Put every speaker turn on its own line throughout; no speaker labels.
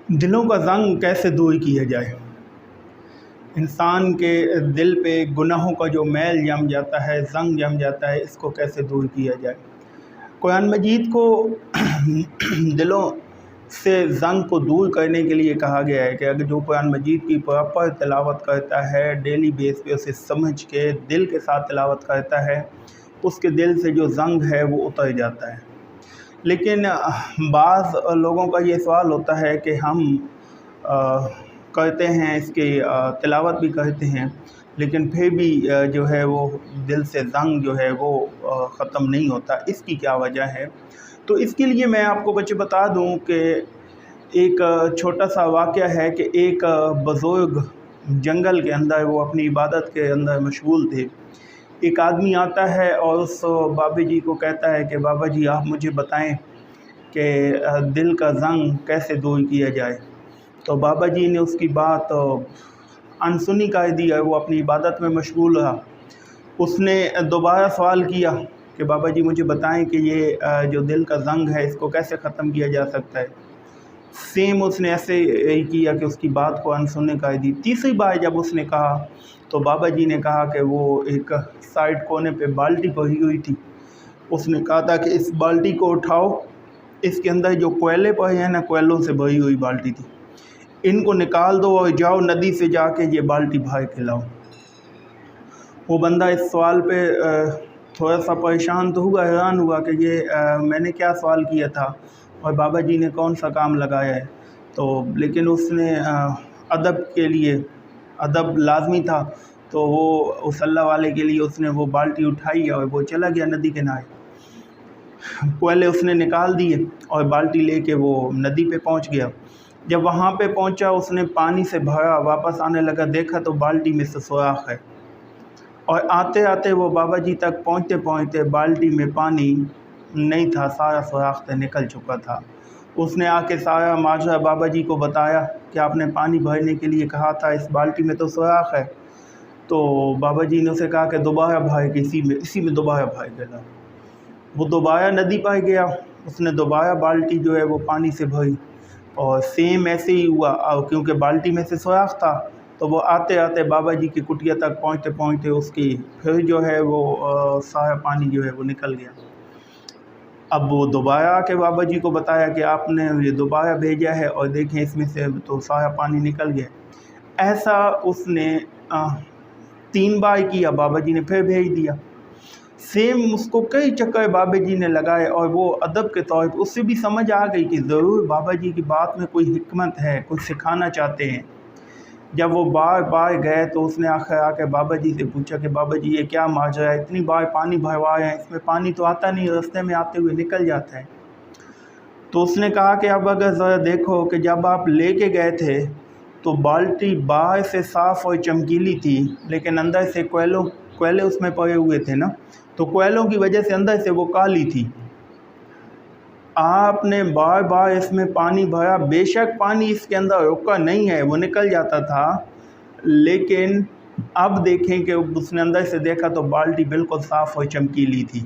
دلوں کا زنگ کیسے دور کیا جائے؟ انسان کے دل پہ گناہوں کا جو میل جم جاتا ہے، زنگ جم جاتا ہے، اس کو کیسے دور کیا جائے؟ قرآن مجید کو دلوں سے زنگ کو دور کرنے کے لیے کہا گیا ہے کہ اگر جو قرآن مجید کی پراپر تلاوت کرتا ہے، ڈیلی بیس پہ اسے سمجھ کے دل کے ساتھ تلاوت کرتا ہے، اس کے دل سے جو زنگ ہے وہ اتر جاتا ہے۔ لیکن بعض لوگوں کا یہ سوال ہوتا ہے کہ ہم کرتے ہیں، اس کی تلاوت بھی کرتے ہیں، لیکن پھر بھی جو ہے وہ دل سے زنگ جو ہے وہ ختم نہیں ہوتا، اس کی کیا وجہ ہے؟ تو اس کے لیے میں آپ کو بتا دوں کہ ایک چھوٹا سا واقعہ ہے کہ ایک بزرگ جنگل کے اندر وہ اپنی عبادت کے اندر مشغول تھے۔ ایک آدمی آتا ہے اور اس بابا جی کو کہتا ہے کہ بابا جی آپ مجھے بتائیں کہ دل کا زنگ کیسے دور کیا جائے۔ تو بابا جی نے اس کی بات انسنی کر دی اور وہ اپنی عبادت میں مشغول رہا۔ اس نے دوبارہ سوال کیا کہ بابا جی مجھے بتائیں کہ یہ جو دل کا زنگ ہے اس کو کیسے ختم کیا جا سکتا ہے۔ سیم اس نے ایسے ہی کیا کہ اس کی بات کو انسنی کر دی۔ تیسری بار جب اس نے کہا تو بابا جی نے کہا کہ وہ ایک سائڈ کونے پہ بالٹی پڑی ہوئی تھی۔ اس نے کہا تھا کہ اس بالٹی کو اٹھاؤ، اس کے اندر جو کوئلے پڑے ہیں نا، کوئلوں سے بھری ہوئی بالٹی تھی، ان کو نکال دو اور جاؤ ندی سے جا کے یہ بالٹی بھر کے لاؤ۔ وہ بندہ اس سوال پہ تھوڑا سا پریشان تو ہوا، حیران ہوا کہ یہ میں نے کیا سوال کیا تھا اور بابا جی نے کون سا کام لگایا ہے۔ تو لیکن اس نے ادب کے لیے، ادب لازمی تھا، تو وہ اس اللہ والے کے لیے اس نے وہ بالٹی اٹھائی اور وہ چلا گیا ندی کنارے۔ کوئلے اس نے نکال دیے اور بالٹی لے کے وہ ندی پہ پہنچ گیا۔ جب وہاں پہ پہنچا اس نے پانی سے بھرا، واپس آنے لگا، دیکھا تو بالٹی میں سے سوراخ ہے، اور آتے آتے وہ بابا جی تک پہنچتے پہنچتے بالٹی میں پانی نہیں تھا، سارا سوراخ سے نکل چکا تھا۔ اس نے آ کے سارا ماجرا بابا جی کو بتایا کہ آپ نے پانی بھرنے کے لیے کہا تھا، اس بالٹی میں تو سوراخ ہے۔ تو بابا جی نے اسے کہا کہ دوبارہ بھر کے اسی میں دوبارہ بھر دینا۔ وہ دوبارہ ندی پر گیا، اس نے دوبارہ بالٹی جو ہے وہ پانی سے بھری، اور سیم ایسے ہی ہوا، اور کیونکہ بالٹی میں سے سوراخ تھا تو وہ آتے آتے بابا جی کی کٹیا تک پہنچتے پہنچتے اس کی پھر جو ہے وہ سارا پانی جو ہے وہ نکل گیا۔ اب وہ دوبارہ آ کے بابا جی کو بتایا کہ آپ نے یہ دوبارہ بھیجا ہے اور دیکھیں اس میں سے تو سارا پانی نکل گیا۔ ایسا اس نے 3 بار کیا، بابا جی نے پھر بھیج دیا۔ سیم اس کو کئی چکر بابا جی نے لگائے، اور وہ ادب کے طور پہ اس سے بھی سمجھ آ گئی کہ ضرور بابا جی کی بات میں کوئی حکمت ہے، کچھ سکھانا چاہتے ہیں۔ جب وہ بار بار گئے تو اس نے آخر آ کے بابا جی سے پوچھا کہ بابا جی یہ کیا ماجرا ہے، اتنی بار پانی بھروائے ہیں، اس میں پانی تو آتا نہیں، راستے میں آتے ہوئے نکل جاتا ہے۔ تو اس نے کہا کہ اب اگر ذرا دیکھو کہ جب آپ لے کے گئے تھے تو بالٹی باہر سے صاف اور چمکیلی تھی، لیکن اندر سے کوئلے اس میں پڑے ہوئے تھے نا، تو کوئلوں کی وجہ سے اندر سے وہ کالی تھی۔ آپ نے بار بار اس میں پانی بھرا، بے شک پانی اس کے اندر رکا نہیں ہے، وہ نکل جاتا تھا، لیکن اب دیکھیں کہ اس نے اندر سے دیکھا تو بالٹی بالکل صاف اور چمکیلی تھی۔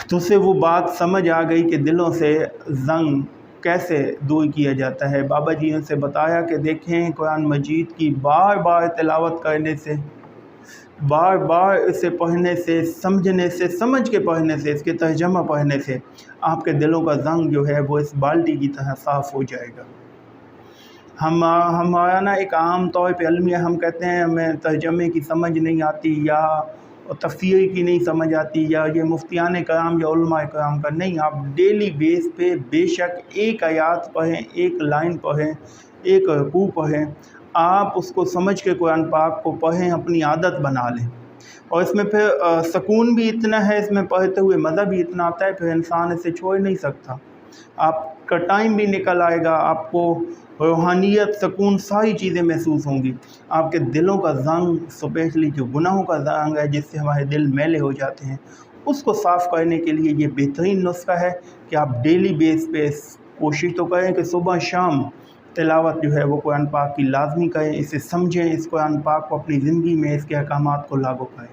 تو اسے وہ بات سمجھ آ گئی کہ دلوں سے زنگ کیسے دور کیا جاتا ہے۔ بابا جی نے اسے بتایا کہ دیکھیں قرآن مجید کی بار بار تلاوت کرنے سے، بار بار اسے پڑھنے سے، سمجھنے سے، سمجھ کے پڑھنے سے، اس کے ترجمہ پڑھنے سے آپ کے دلوں کا زنگ جو ہے وہ اس بالٹی کی طرح صاف ہو جائے گا۔ ہمارا نا ایک عام طور پہ المیہ ہم کہتے ہیں ہمیں ترجمے کی سمجھ نہیں آتی، یا تفسیر کی نہیں سمجھ آتی، یا یہ مفتیان کرام یا علماء کرام کا نہیں۔ آپ ڈیلی بیس پہ بے شک ایک آیات پڑھیں، ایک لائن پڑھیں، ایک رکوع پڑھیں، آپ اس کو سمجھ کے قرآن پاک کو پڑھیں، اپنی عادت بنا لیں، اور اس میں پھر سکون بھی اتنا ہے، اس میں پڑھتے ہوئے مزہ بھی اتنا آتا ہے، پھر انسان اسے چھوڑ نہیں سکتا۔ آپ کا ٹائم بھی نکل آئے گا، آپ کو روحانیت، سکون، ساری چیزیں محسوس ہوں گی۔ آپ کے دلوں کا زنگ، اسپیشلی جو گناہوں کا زنگ ہے جس سے ہمارے دل میلے ہو جاتے ہیں، اس کو صاف کرنے کے لیے یہ بہترین نسخہ ہے کہ آپ ڈیلی بیس پہ کوشش تو کریں کہ صبح شام تلاوت جو ہے وہ قرآن پاک کی لازمی کریں، اسے سمجھیں، اس قرآن پاک کو اپنی زندگی میں اس کے احکامات کو لاگو کریں۔